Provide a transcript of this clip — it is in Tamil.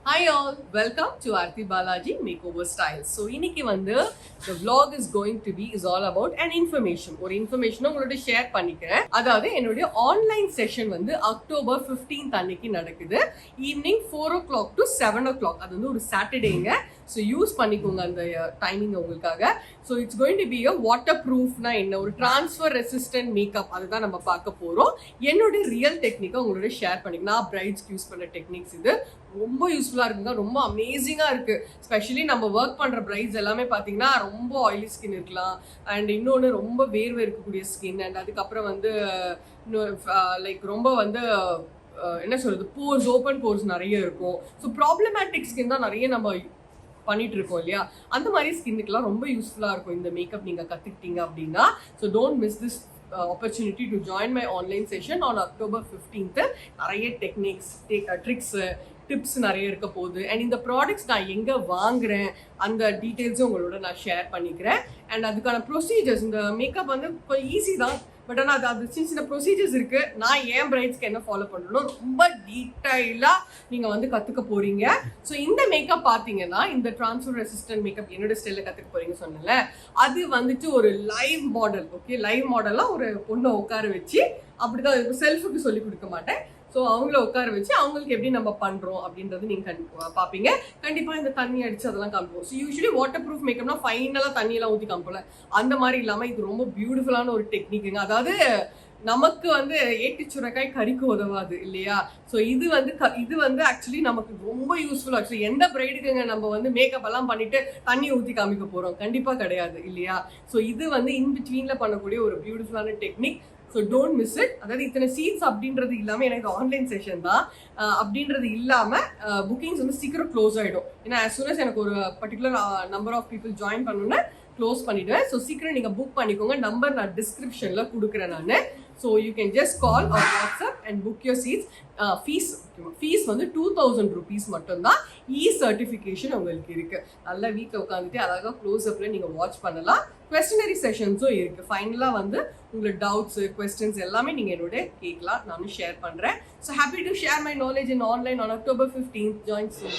Hi all, welcome to Arthi Balaji Makeover Styles. So இன்னைக்கு வந்து the vlog is going to be is all about an information. ஒரு information உங்களோட ஷேர் பண்ணிக்கிறேன். அதாவது என்னுடைய ஆன்லைன் செஷன் வந்து அக்டோபர் 15th அன்னைக்கு நடக்குது. Evening 4 o'clock to 7 o'clock. அது வந்து ஒரு சாட்டர்டேங்க. ஸோ யூஸ் பண்ணிக்கோங்க அந்த டைமிங் உங்களுக்காக. So it's going to be a water ப்ரூஃப்னா என்ன, ஒரு டிரான்ஸ்ஃபர் ரெசிஸ்டன்ட் மேக்கப் அதுதான் நம்ம பார்க்க போகிறோம். என்னுடைய ரியல் டெக்னிக்கை உங்களோட ஷேர் பண்ணிக்க. நான் பிரைட்ஸ்க்கு யூஸ் பண்ண டெக்னிக்ஸ் இது ரொம்ப யூஸ்ஃபுல்லாக இருக்குங்க, ரொம்ப அமேசிங்காக இருக்குது. ஸ்பெஷலி நம்ம ஒர்க் பண்ணுற பிரைட்ஸ் எல்லாமே பார்த்தீங்கன்னா ரொம்ப ஆயிலி ஸ்கின் இருக்கலாம், அண்ட் இன்னொன்று ரொம்ப வேர்வை இருக்கக்கூடிய ஸ்கின், அண்ட் அதுக்கப்புறம் வந்து லைக் ரொம்ப வந்து என்ன சொல்கிறது, போர்ஸ், ஓப்பன் போர்ஸ் நிறைய இருக்கும். ஸோ ப்ராப்ளமேட்டிக் ஸ்கின் தான் நிறைய நம்ம பண்ணிட்டு இருக்கோம் இல்லையா, அந்த மாதிரி ஸ்கின்னுக்குலாம் ரொம்ப யூஸ்ஃபுல்லாக இருக்கும் இந்த மேக்கப் நீங்கள் கற்றுக்கிட்டீங்க அப்படின்னா. So don't miss this opportunity to join my online session on October 15th. நிறைய டெக்னிக்ஸ், ட்ரிக்ஸு, டிப்ஸ் நிறைய இருக்க போகுது. அண்ட் இந்த ப்ராடக்ட்ஸ் நான் எங்கே வாங்குறேன் அந்த டீட்டெயில்ஸும் உங்களோட நான் ஷேர் பண்ணிக்கிறேன். அண்ட் அதுக்கான ப்ரொசீஜர்ஸ், இந்த மேக்கப் வந்து கொஞ்சம் ஈஸி தான், பட் ஆனால் அது சின்ன சின்ன ப்ரொசீஜர்ஸ் இருக்குது. நான் ஏன் பிரைட்ஸ்க்கு என்ன ஃபாலோ பண்ணணும் ரொம்ப டீட்டெயிலாக நீங்கள் வந்து கற்றுக்க போகிறீங்க. ஸோ இந்த மேக்கப் பார்த்தீங்கன்னா, இந்த ட்ரான்ஸ்ஃபர் ரெசிஸ்டன்ட் மேக்கப் என்னோட ஸ்டைலில் கற்றுக்க போகிறீங்க சொன்னல, அது வந்துட்டு ஒரு லைவ் மாடல். ஓகே, லைவ் மாடலாக ஒரு பொண்ணை உட்கார வச்சு, அப்படிதான் செல்ஃபுக்கு சொல்லி கொடுக்க மாட்டேன். ஸோ அவங்கள உட்கார வச்சு அவங்களுக்கு எப்படி நம்ம பண்ணுறோம் அப்படின்றது நீங்கள் பார்ப்பீங்க. கண்டிப்பாக இந்த தண்ணி அடித்து அதெல்லாம் காமிப்போம். ஸோ யூஸ்வலி வாட்டர் ப்ரூஃப் மேக்கப்னா ஃபைனலாக தண்ணியெல்லாம் ஊற்றி காமிப்போம்ல, அந்த மாதிரி இல்லாமல் இது ரொம்ப பியூட்டிஃபுல்லான ஒரு டெக்னிக்குங்க. அதாவது நமக்கு வந்து ஏட்டி சுரக்காய் கறிக்கு உதவாது இல்லையா. ஸோ இது வந்து ஆக்சுவலி நமக்கு ரொம்ப யூஸ்ஃபுல். ஆக்சுவலி எந்த பிரைடுக்குங்க நம்ம வந்து மேக்கப் எல்லாம் பண்ணிட்டு தண்ணி ஊற்றி காமிக்க போகிறோம், கண்டிப்பாக கிடையாது இல்லையா. ஸோ இது வந்து இன் பிட்வீனில் பண்ணக்கூடிய ஒரு பியூட்டிஃபுல்லான technique. So don't miss it. அதாவது இத்தனை சீட்ஸ் அப்படின்றது இல்லாமல், எனக்கு ஆன்லைன் செஷன் தான் அப்படின்றது இல்லாமல் புக்கிங்ஸ் வந்து சீக்கிரம் க்ளோஸ் ஆகிடும். ஏன்னா as soon as எனக்கு ஒரு particular number of people join பண்ணணுன்னு க்ளோஸ் பண்ணிவிடுவேன். ஸோ சீக்கிரம் நீங்கள் புக் பண்ணிக்கோங்க. நம்பர் நான் டிஸ்கிரிப்ஷனில் கொடுக்குறேன் நான். So you can just call or WhatsApp and book your seats. Fees வந்து 2000 rupees மட்டும்தான். சர்டிஃபிகேஷன் உங்களுக்கு இருக்குது. நல்லா வீட்டில் உட்காந்துட்டு அழகாக க்ளோஸ்அப்பில் நீங்கள் வாட்ச் பண்ணலாம். குவெஸ்டினரி செஷன்ஸும் இருக்குது. ஃபைனலாக வந்து உங்களுக்கு டவுட்ஸு, கொஸ்டின்ஸ் எல்லாமே நீங்கள் என்னோட கேட்கலாம், நானும் ஷேர் பண்ணுறேன். So happy to share my knowledge in online on October 15th. Join soon.